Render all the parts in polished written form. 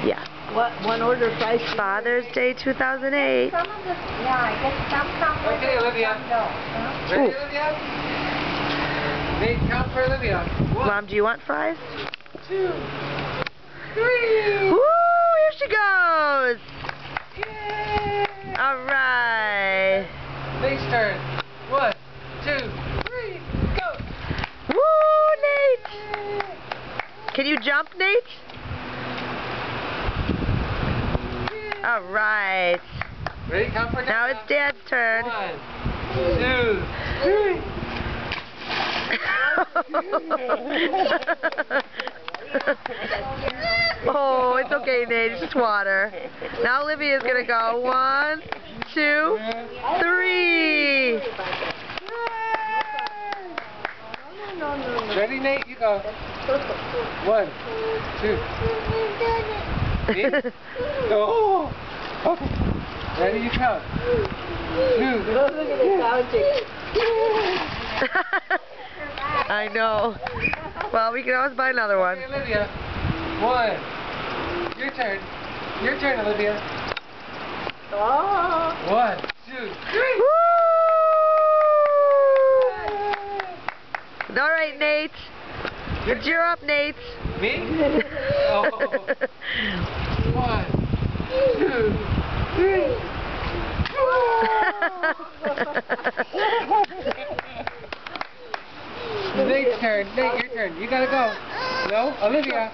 Yeah. What? One order price? Father's Day 2008. Some of the, yeah, I guess some Okay, Olivia. No. Ready, Olivia? Nate, count for Olivia. 1, Mom, do you want fries? 2, 3. Woo! Here she goes! Yay! Alright. Nate's turn. 1, 2, 3, go! Woo, Nate! Can you jump, Nate? Alright. Ready, count for Now it's Dad's turn. 1, 2, 3. Oh, it's okay, Nate. It's just water. Now Olivia's gonna go. 1, 2, 3. Ready, Nate? You go. 1, 2. Me? Oh. Okay. Ready? You count. 2. Look at the counting. I know. Well, we can always buy another one. Okay, Olivia. 1. Your turn. Your turn, Olivia. Oh. 1, 2, 3. Woo! All right, Nate. You're up, Nate. Me? Oh. 1, 2, 3. Nate's turn. Nate, your turn. You gotta go. No? Olivia.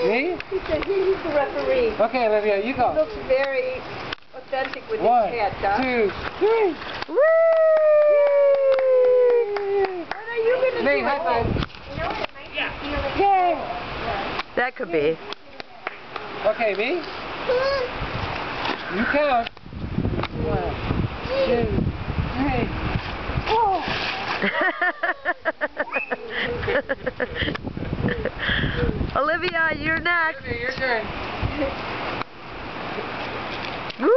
Me? He said he's the referee. Okay, Olivia, you He go. looks very authentic with 1, his hat, huh? 2, 3. Woo! What are you going to Nate, do? high five. You know what, it might be feeling Yay! That could be. Okay, me? You count. 1, 2, 3. Oh! Olivia, you're next. Olivia, your turn. Woo!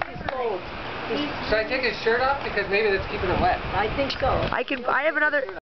He's cold. Should I take his shirt off? Because maybe that's keeping it wet. I think so. I have another.